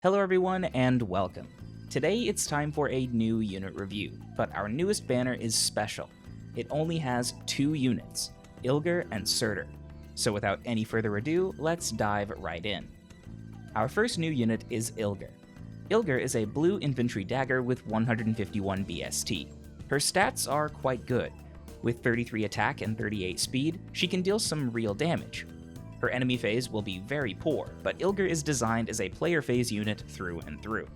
Hello everyone and welcome. Today it's time for a new unit review, but our newest banner is special. It only has 2 units, Ilgar and Surtur. So without any further ado, let's dive right in. Our first new unit is Ilgar. Ilgar is a blue infantry dagger with 151 BST. Her stats are quite good. With 33 attack and 38 speed, she can deal some real damage. Her enemy phase will be very poor, but Ilgar is designed as a player phase unit through and through.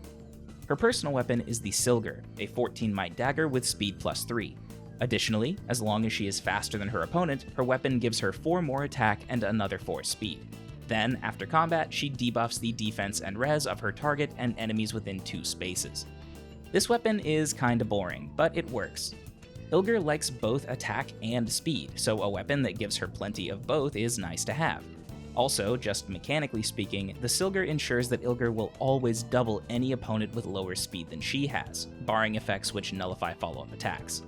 Her personal weapon is the Silgar, a 14 might dagger with speed plus 3. Additionally, as long as she is faster than her opponent, her weapon gives her 4 more attack and another 4 speed. Then, after combat, she debuffs the defense and res of her target and enemies within 2 spaces. This weapon is kinda boring, but it works. Ilgar likes both attack and speed, so a weapon that gives her plenty of both is nice to have. Also, just mechanically speaking, the Silgar ensures that Ilgar will always double any opponent with lower speed than she has, barring effects which nullify follow-up attacks.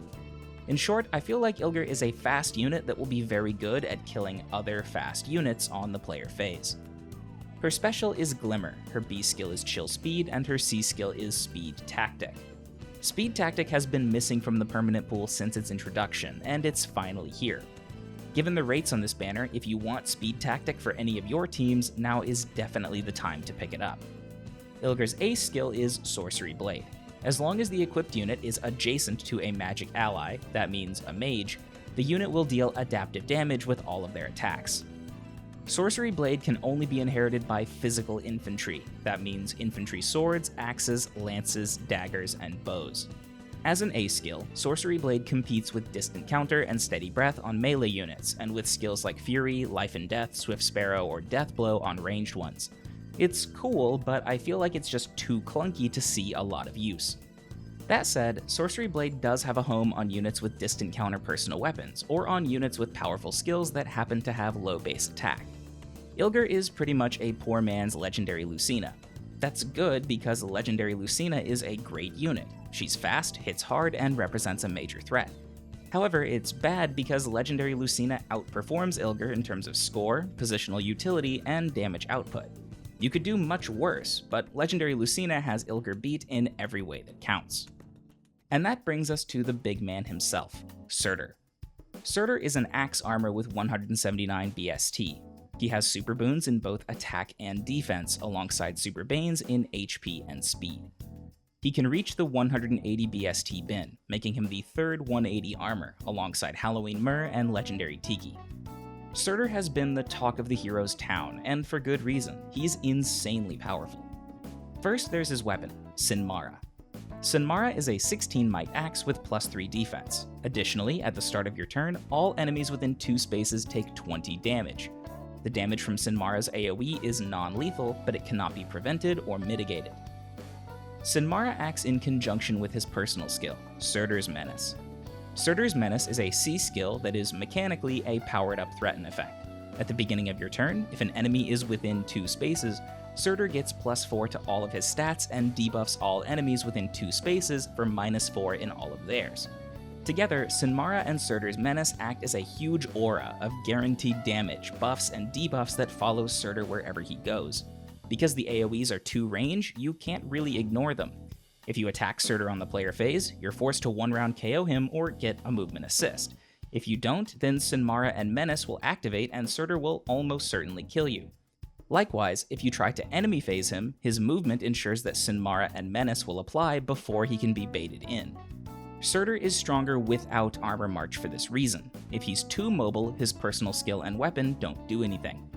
In short, I feel like Ilgar is a fast unit that will be very good at killing other fast units on the player phase. Her special is Glimmer, her B skill is Chill Speed, and her C skill is Speed Tactic. Speed Tactic has been missing from the permanent pool since its introduction, and it's finally here. Given the rates on this banner, if you want Speed Tactic for any of your teams, now is definitely the time to pick it up. Ilgar's ace skill is Sorcery Blade. As long as the equipped unit is adjacent to a magic ally, that means a mage, the unit will deal adaptive damage with all of their attacks. Sorcery Blade can only be inherited by physical infantry, that means infantry swords, axes, lances, daggers, and bows. As an A skill, Sorcery Blade competes with Distant Counter and Steady Breath on melee units, and with skills like Fury, Life and Death, Swift Sparrow, or Death Blow on ranged ones. It's cool, but I feel like it's just too clunky to see a lot of use. That said, Sorcery Blade does have a home on units with Distant Counter personal weapons, or on units with powerful skills that happen to have low base attack. Ilgar is pretty much a poor man's Legendary Lucina. That's good because Legendary Lucina is a great unit. She's fast, hits hard, and represents a major threat. However, it's bad because Legendary Lucina outperforms Ilgar in terms of score, positional utility, and damage output. You could do much worse, but Legendary Lucina has Ilgar beat in every way that counts. And that brings us to the big man himself, Surtur. Surtur is an axe armor with 179 BST. He has super boons in both attack and defense, alongside super banes in HP and speed. He can reach the 180 BST bin, making him the third 180 armor, alongside Halloween Myrrh and Legendary Tiki. Surtur has been the talk of the hero's town, and for good reason. He's insanely powerful. First, there's his weapon, Sinmara. Sinmara is a 16 might axe with plus 3 defense. Additionally, at the start of your turn, all enemies within 2 spaces take 20 damage. The damage from Sinmara's AoE is non-lethal, but it cannot be prevented or mitigated. Sinmara acts in conjunction with his personal skill, Surtur's Menace. Surtur's Menace is a C skill that is mechanically a powered-up threaten effect. At the beginning of your turn, if an enemy is within 2 spaces, Surtur gets plus 4 to all of his stats and debuffs all enemies within 2 spaces for minus 4 in all of theirs. Together, Sinmara and Surtur's Menace act as a huge aura of guaranteed damage, buffs, and debuffs that follow Surtur wherever he goes. Because the AoEs are 2 range, you can't really ignore them. If you attack Surtur on the player phase, you're forced to 1-round KO him or get a movement assist. If you don't, then Sinmara and Menace will activate and Surtur will almost certainly kill you. Likewise, if you try to enemy phase him, his movement ensures that Sinmara and Menace will apply before he can be baited in. Surtur is stronger without Armor March for this reason. If he's too mobile, his personal skill and weapon don't do anything.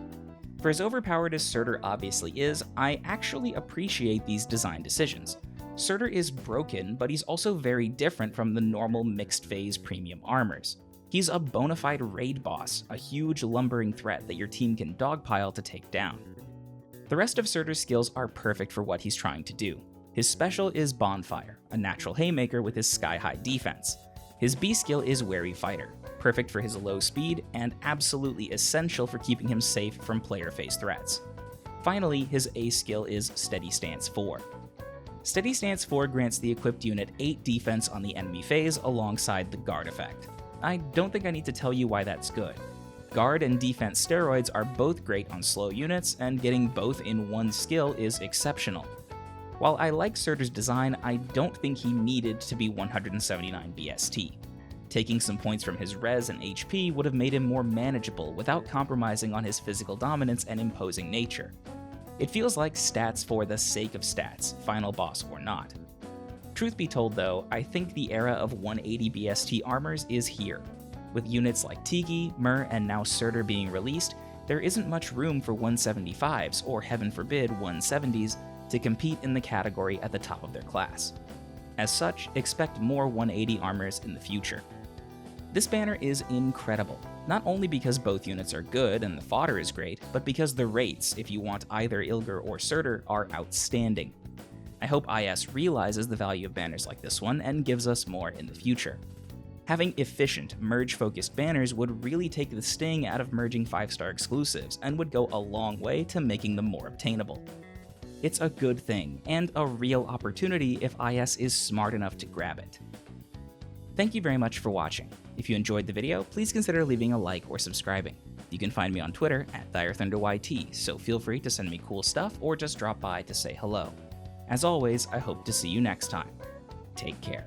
For as overpowered as Surtur obviously is, I actually appreciate these design decisions. Surtur is broken, but he's also very different from the normal mixed phase premium armors. He's a bona fide raid boss, a huge lumbering threat that your team can dogpile to take down. The rest of Surtur's skills are perfect for what he's trying to do. His special is Bonfire, a natural haymaker with his sky-high defense. His B skill is Wary Fighter, perfect for his low speed and absolutely essential for keeping him safe from player phase threats. Finally, his A skill is Steady Stance 4. Steady Stance 4 grants the equipped unit 8 defense on the enemy phase alongside the Guard effect. I don't think I need to tell you why that's good. Guard and defense steroids are both great on slow units, and getting both in one skill is exceptional. While I like Surtur's design, I don't think he needed to be 179 BST. Taking some points from his res and HP would have made him more manageable without compromising on his physical dominance and imposing nature. It feels like stats for the sake of stats, final boss or not. Truth be told though, I think the era of 180 BST armors is here. With units like Tiki, Myrrh, and now Surtur being released, there isn't much room for 175s, or heaven forbid 170s, to compete in the category at the top of their class. As such, expect more 180 armors in the future. This banner is incredible, not only because both units are good and the fodder is great, but because the rates, if you want either Ilgar or Surtur, are outstanding. I hope IS realizes the value of banners like this one and gives us more in the future. Having efficient, merge-focused banners would really take the sting out of merging 5-star exclusives and would go a long way to making them more obtainable. It's a good thing, and a real opportunity if IS is smart enough to grab it. Thank you very much for watching. If you enjoyed the video, please consider leaving a like or subscribing. You can find me on Twitter at ThireThunderYT, so feel free to send me cool stuff or just drop by to say hello. As always, I hope to see you next time. Take care.